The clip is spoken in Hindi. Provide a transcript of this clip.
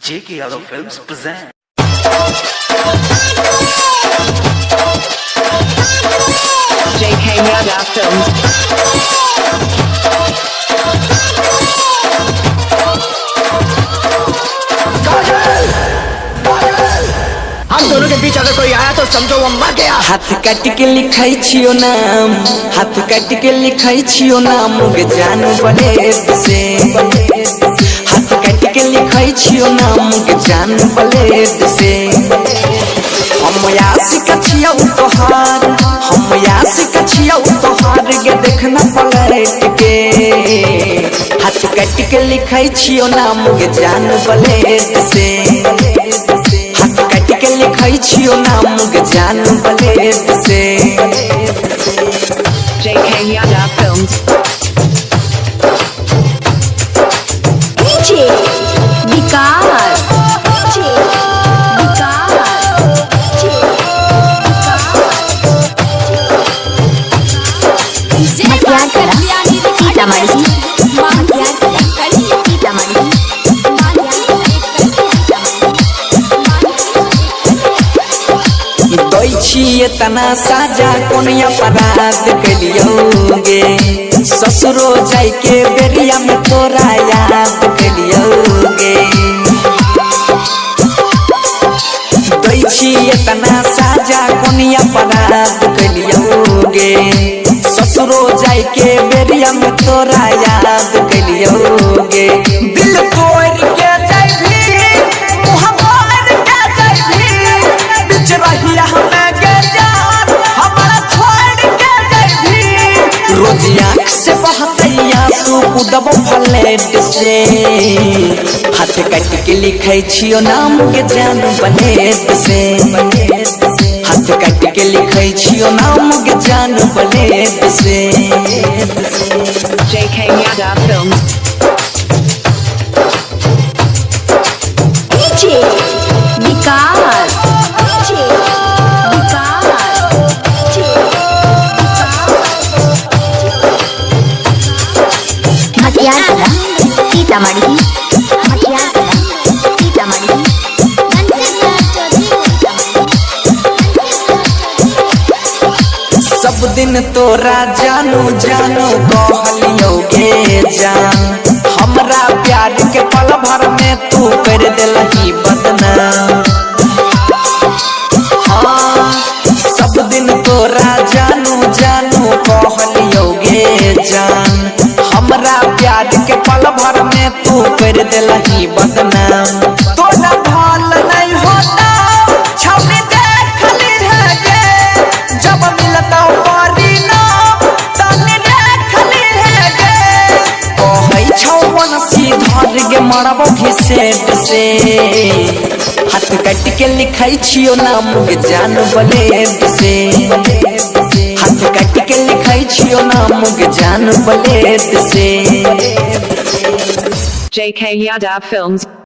J.K. Yadav Films present. J.K. Yadav Films. हम दोनों के बीच अगर कोई आया तो समझो वो मर गया। हाथ काट के लिखाई छियो नाम, हाथ काट के लिखाई छियो नाम गे जान बलेद से। हाथ काट के लिखाई छियो नाम गे जान बलेद से। हम यासिक छियो तोहार, हम यासिक छियो तोहार गे देखना पलट के। हाथ काट के लिखाई छियो नाम गे जान बलेद से। के लिखाई छियो नाम गे जान बलेद से। J.K. Yadav Films. DJ विकास, DJ विकास, सीतामढ़ी, सीतामढ़ी। छिए तना साजा कोन अपराध कलियोगे। ससुरो जाय के बेरिया में तोरा याद कलियोगे। छिए तना साजा कोन अपराध कलियोगे। ससुरो जाय के बेरिया में तोरा याद कलियोगे। दिल तोड़ के जाय भी मुँह मोड़ के जाय भी बिच रहिया रोज आँख से बहते आंसू कुदब फ्लैट से। हाथ काट के लिखाई छियो नाम के जान बलेद से। हाथ काट के लिखाई छियो नाम के जान बलेद से। J.K. Yadav Films. DJ विकास, DJ विकास, मटियाला, सीतामढ़ी, मटियाला, सीतामढ़ी। सब दिन तोरा जानू जानू कहलियोगे जान। हमरा प्यार के पल भर में तू कर दिलही बदनाम। हाँ सब दिन तोरा जानू जानू कहलियोगे जान। हमरा प्यार के पल भर में तू कर दिलही बदनाम। तोरा भल नहीं होता छवि देखली है गे। जब मिलता पारी ना तनी देखली है गे। कहै छौ बनसी धर गे मरबो घिसेट से। हाथ काट के लिखाई छियो नाम गे जान बलेद से। हाथ काट के लिखाई छियो नाम गे जान बलेद से। J.K. Yadav Films.